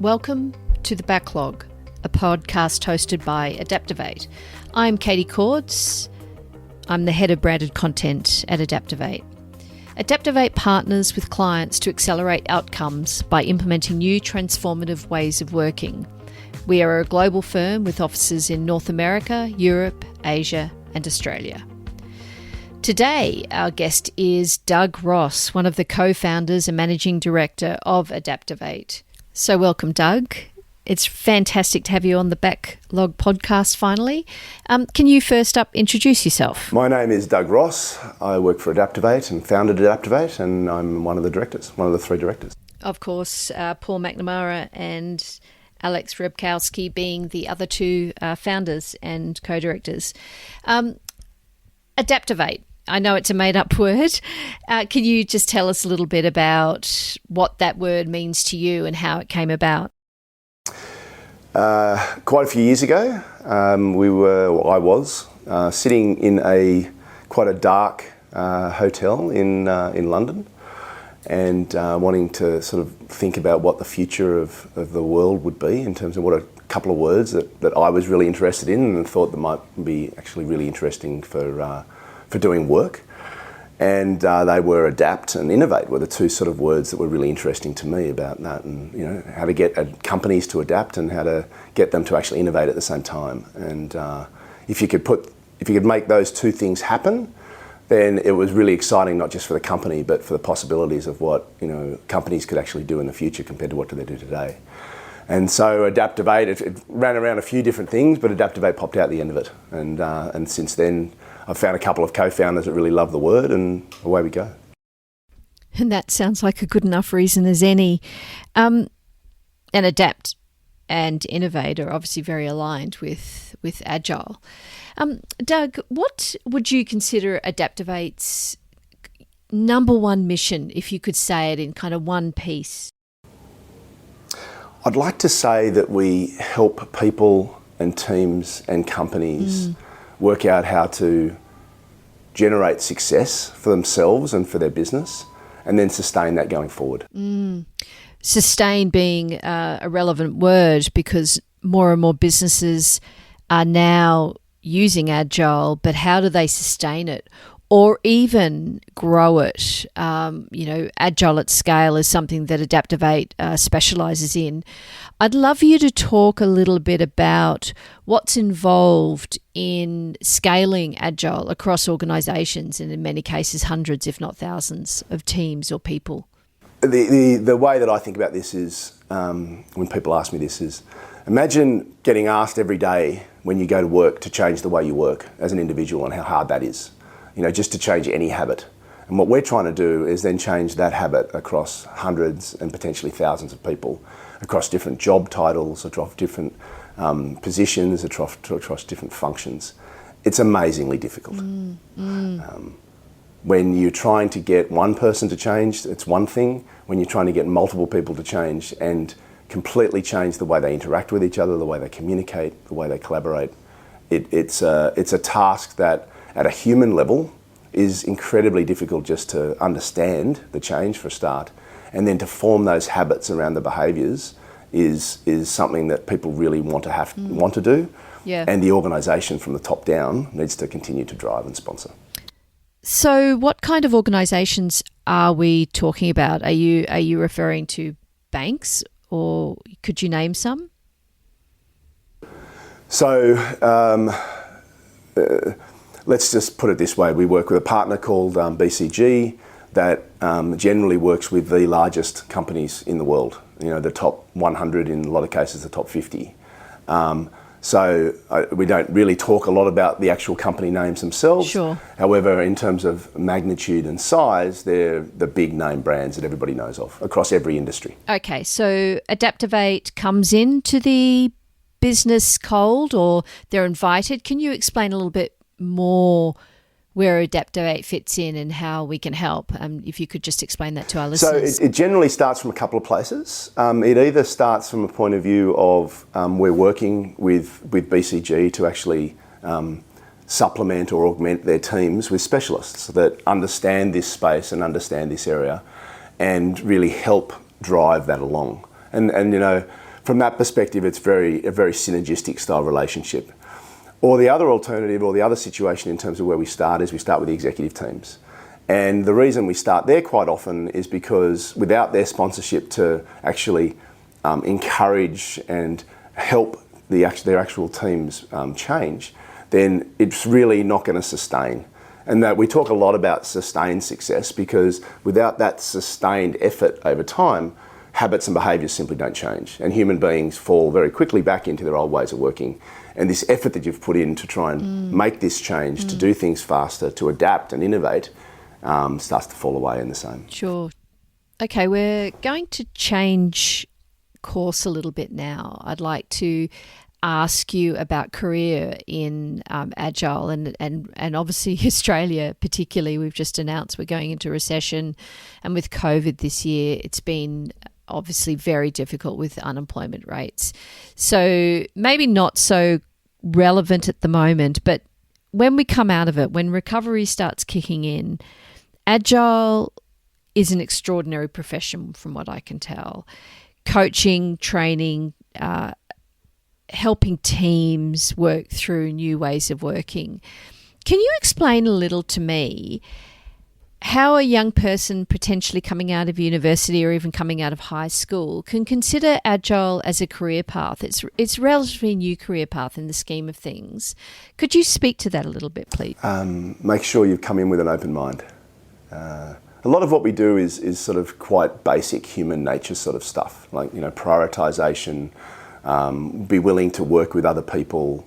Welcome to The Backlog, a podcast hosted by ADAPTOVATE. I'm Katie Cords. I'm the head of branded content at ADAPTOVATE. ADAPTOVATE partners with clients to accelerate outcomes by implementing new transformative ways of working. We are a global firm with offices in North America, Europe, Asia, and Australia. Today, our guest is Doug Ross, one of the co-founders and managing director of ADAPTOVATE. So welcome, Doug. It's fantastic to have you on the Backlog podcast finally. Can you first up introduce yourself? My name is Doug Ross. I work for ADAPTOVATE and founded ADAPTOVATE, and I'm one of the directors, one of the three directors. Of course, Paul McNamara and Alex Rebkowski being the other two founders and co-directors. ADAPTOVATE. I know it's a made-up word. Can you just tell us a little bit about what that word means to you and how it came about? Quite a few years ago, I was sitting in quite a dark hotel in London, and wanting to sort of think about what the future of the world would be in terms of what a couple of words that I was really interested in and thought that might be actually really interesting for doing work. And they were adapt and innovate were the two sort of words that were really interesting to me about that, and how to get companies to adapt and how to get them to actually innovate at the same time. And if you could make those two things happen, then it was really exciting, not just for the company but for the possibilities of what companies could actually do in the future compared to what they do today. And so ADAPTOVATE, it ran around a few different things, but ADAPTOVATE popped out the end of it. And since then, I've found a couple of co-founders that really love the word, and away we go. And that sounds like a good enough reason as any. And adapt and innovate are obviously very aligned with Agile. Doug, what would you consider ADAPTOVATE's number one mission, if you could say it in kind of one piece? I'd like to say that we help people and teams and companies work out how to generate success for themselves and for their business, and then sustain that going forward. Sustain being a relevant word, because more and more businesses are now using Agile, but how do they sustain it or even grow it? Agile at scale is something that ADAPTOVATE specialises in. I'd love you to talk a little bit about what's involved in scaling Agile across organisations, and in many cases hundreds, if not thousands, of teams or people. The way that I think about this is, when people ask me this, is imagine getting asked every day when you go to work to change the way you work as an individual and how hard that is. Just to change any habit. And what we're trying to do is then change that habit across hundreds and potentially thousands of people, across different job titles, across different positions, across different functions. It's amazingly difficult. When you're trying to get one person to change, it's one thing. When you're trying to get multiple people to change and completely change the way they interact with each other, the way they communicate, the way they collaborate, it's a task that at a human level is incredibly difficult just to understand the change for a start, and then to form those habits around the behaviours is something that people really want to do. Yeah. And the organisation from the top down needs to continue to drive and sponsor. So what kind of organisations are we talking about? Are you referring to banks, or could you name some? So let's just put it this way. We work with a partner called BCG that generally works with the largest companies in the world, the top 100, in a lot of cases the top 50. So we don't really talk a lot about the actual company names themselves. Sure. However, in terms of magnitude and size, they're the big name brands that everybody knows of across every industry. Okay, so ADAPTOVATE comes into the business cold, or they're invited. Can you explain a little bit more where ADAPTOVATE fits in and how we can help? If you could just explain that to our listeners. So it generally starts from a couple of places. It either starts from a point of view of we're working with BCG to actually supplement or augment their teams with specialists that understand this space and understand this area and really help drive that along. And from that perspective, it's a very synergistic style relationship. Or the other alternative, or the other situation in terms of where we start, is we start with the executive teams. And the reason we start there quite often is because without their sponsorship to actually encourage and help their actual teams change, then it's really not going to sustain. And that we talk a lot about sustained success, because without that sustained effort over time, habits and behaviours simply don't change. And human beings fall very quickly back into their old ways of working. And this effort that you've put in to try and make this change, to do things faster, to adapt and innovate, starts to fall away in the same. Sure. Okay, we're going to change course a little bit now. I'd like to ask you about career in Agile and obviously Australia particularly. We've just announced we're going into recession, and with COVID this year, it's been obviously very difficult with unemployment rates. So maybe not so relevant at the moment, but when we come out of it, when recovery starts kicking in, Agile is an extraordinary profession from what I can tell. Coaching, training, helping teams work through new ways of working. Can you explain a little to me how a young person potentially coming out of university or even coming out of high school can consider Agile as a career path? It's a relatively new career path in the scheme of things. Could you speak to that a little bit, please? Make sure you come in with an open mind. A lot of what we do is sort of quite basic human nature sort of stuff, like, prioritization, be willing to work with other people,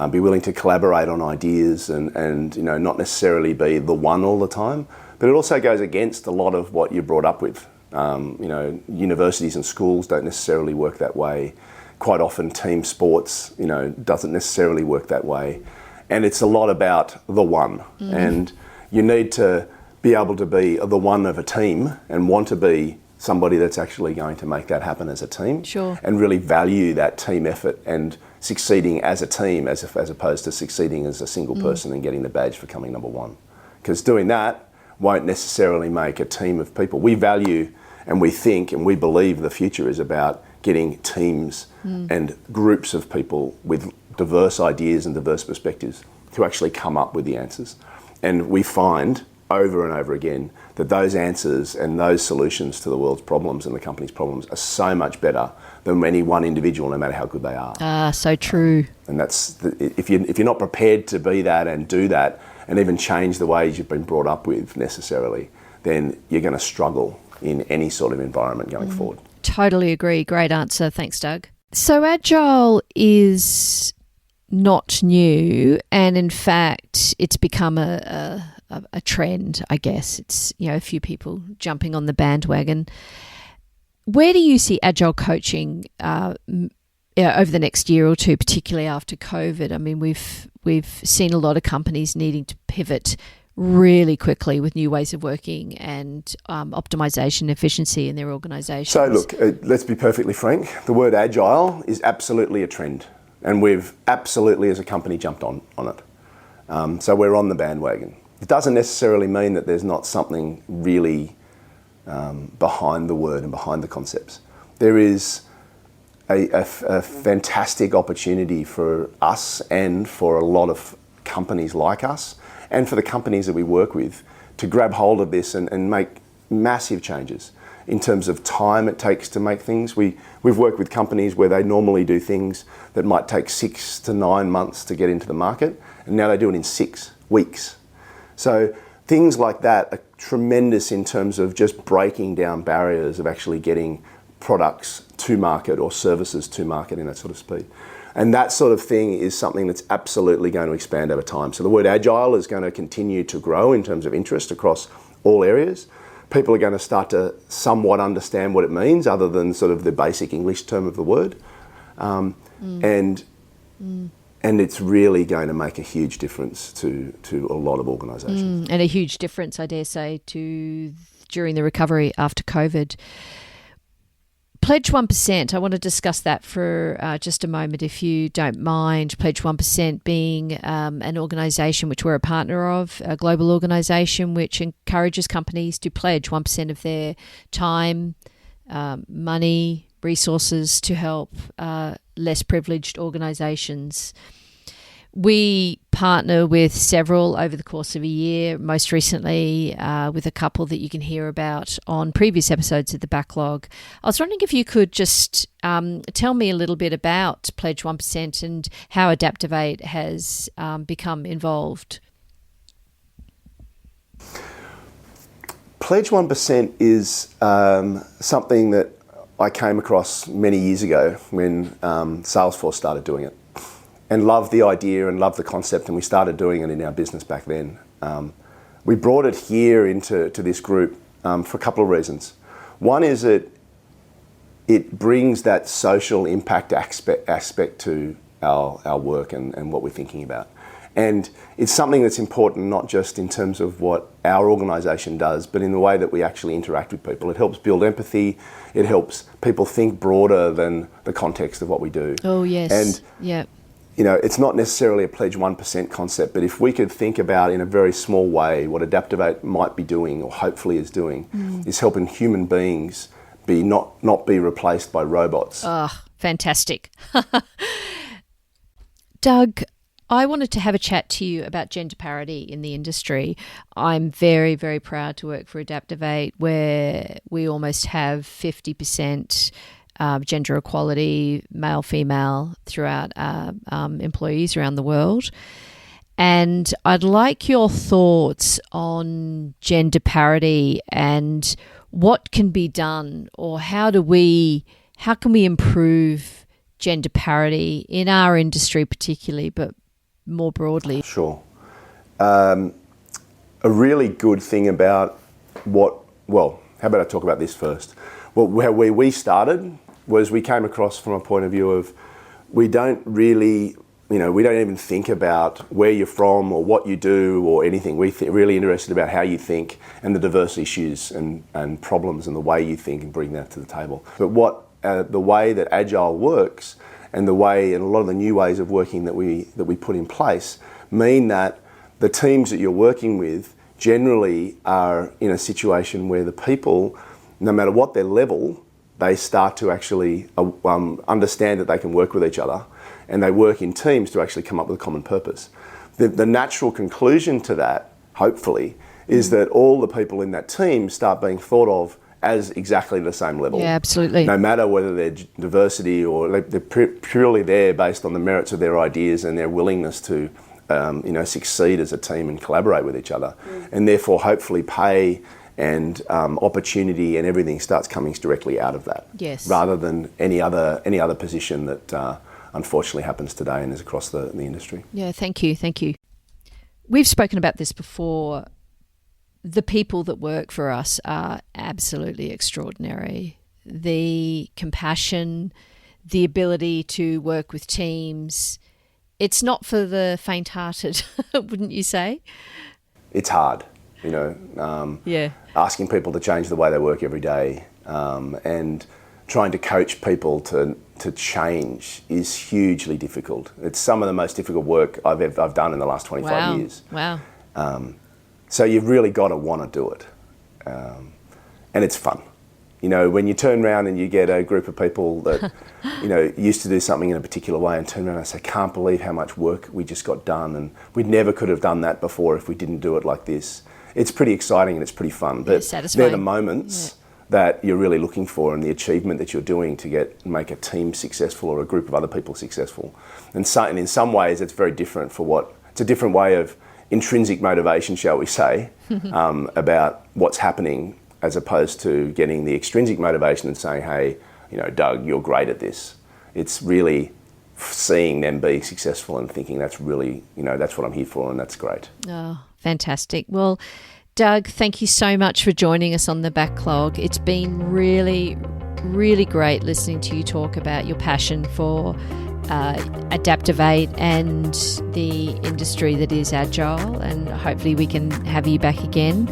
be willing to collaborate on ideas and not necessarily be the one all the time. But it also goes against a lot of what you're brought up with. Universities and schools don't necessarily work that way. Quite often team sports, doesn't necessarily work that way. And it's a lot about the one. And you need to be able to be the one of a team and want to be somebody that's actually going to make that happen as a team. Sure. And really value that team effort and succeeding as a team as opposed to succeeding as a single person and getting the badge for coming number one. Because doing that won't necessarily make a team of people. We value and we think and we believe the future is about getting teams and groups of people with diverse ideas and diverse perspectives to actually come up with the answers. And we find over and over again that those answers and those solutions to the world's problems and the company's problems are so much better than any one individual, no matter how good they are. Ah, so true. And that's if you're not prepared to be that and do that and even change the ways you've been brought up with necessarily, then you're going to struggle in any sort of environment going forward. Totally agree. Great answer. Thanks, Doug. So Agile is not new, and in fact, it's become a trend, I guess. It's, a few people jumping on the bandwagon. Where do you see Agile coaching over the next year or two, particularly after COVID? I mean, we've seen a lot of companies needing to pivot really quickly with new ways of working and optimization efficiency in their organizations. So look, let's be perfectly frank. The word Agile is absolutely a trend, and we've absolutely as a company jumped on it. So we're on the bandwagon. It doesn't necessarily mean that there's not something really behind the word and behind the concepts. There is a fantastic opportunity for us and for a lot of companies like us and for the companies that we work with to grab hold of this and make massive changes in terms of time it takes to make things. We've worked with companies where they normally do things that might take 6 to 9 months to get into the market, and now they do it in 6 weeks. So things like that are tremendous in terms of just breaking down barriers of actually getting products to market or services to market in that sort of speed. And that sort of thing is something that's absolutely going to expand over time. So the word Agile is going to continue to grow in terms of interest across all areas. People are going to start to somewhat understand what it means other than sort of the basic English term of the word. And it's really going to make a huge difference to a lot of organisations. And a huge difference, I dare say, during the recovery after COVID. Pledge 1%, I want to discuss that for just a moment, if you don't mind. Pledge 1% being an organisation which we're a partner of, a global organisation which encourages companies to pledge 1% of their time, money, resources to help less privileged organisations. We partner with several over the course of a year, most recently with a couple that you can hear about on previous episodes of The Backlog. I was wondering if you could just tell me a little bit about Pledge 1% and how ADAPTOVATE has become involved. Pledge 1% is something that I came across many years ago when Salesforce started doing it, and loved the idea and loved the concept, and we started doing it in our business back then. We brought it here into this group for a couple of reasons. One is that it brings that social impact aspect to our work and what we're thinking about. And it's something that's important not just in terms of what our organisation does, but in the way that we actually interact with people. It helps build empathy. It helps people think broader than the context of what we do. Oh, yes. And yeah. You know, it's not necessarily a Pledge 1% concept, but if we could think about in a very small way what ADAPTOVATE might be doing, or hopefully is doing, is helping human beings be not be replaced by robots. Oh, fantastic. Doug, I wanted to have a chat to you about gender parity in the industry. I'm very, very proud to work for ADAPTOVATE, where we almost have 50% gender equality, male, female, throughout our employees around the world. And I'd like your thoughts on gender parity and what can be done, or how can we improve gender parity in our industry particularly, but more broadly? Sure. A really good thing about how about I talk about this first? Well, where we started was we came across from a point of view of we don't even think about where you're from or what you do or anything. We're really interested about how you think and the diverse issues and problems and the way you think, and bring that to the table. But the way that Agile works, and a lot of the new ways of working that we put in place, mean that the teams that you're working with generally are in a situation where the people, no matter what their level, they start to actually understand that they can work with each other, and they work in teams to actually come up with a common purpose. The natural conclusion to that, hopefully, is that all the people in that team start being thought of as exactly the same level. Yeah, absolutely. No matter whether they're diversity or they're purely there based on the merits of their ideas and their willingness to succeed as a team and collaborate with each other. And therefore, hopefully, pay and opportunity and everything starts coming directly out of that. Yes. Rather than any other position that unfortunately happens today and is across the industry. Yeah, thank you. We've spoken about this before. The people that work for us are absolutely extraordinary. The compassion, the ability to work with teams, it's not for the faint-hearted, wouldn't you say? It's hard, asking people to change the way they work every day, and trying to coach people to change is hugely difficult. It's some of the most difficult work I've done in the last 25 years. Wow. So you've really got to want to do it. And it's fun. When you turn around and you get a group of people that, used to do something in a particular way, and turn around and say, can't believe how much work we just got done, and we never could have done that before if we didn't do it like this. It's pretty exciting and it's pretty fun. But they're the moments that you're really looking for, and the achievement that you're doing to make a team successful or a group of other people successful. And in some ways it's very different it's a different way of intrinsic motivation, shall we say, about what's happening, as opposed to getting the extrinsic motivation and saying, hey, Doug, you're great at this. It's really seeing them be successful and thinking that's really, that's what I'm here for, and that's great. Oh, fantastic. Well, Doug, thank you so much for joining us on The Backlog. It's been really, really great listening to you talk about your passion for ADAPTOVATE and the industry that is Agile, and hopefully we can have you back again.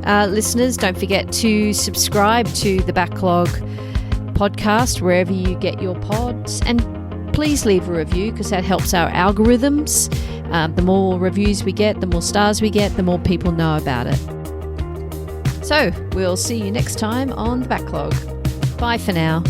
Listeners, don't forget to subscribe to the Backlog podcast wherever you get your pods, and please leave a review, because that helps our algorithms. The more reviews we get, the more stars we get, the more people know about it. So we'll see you next time on The Backlog. Bye for now.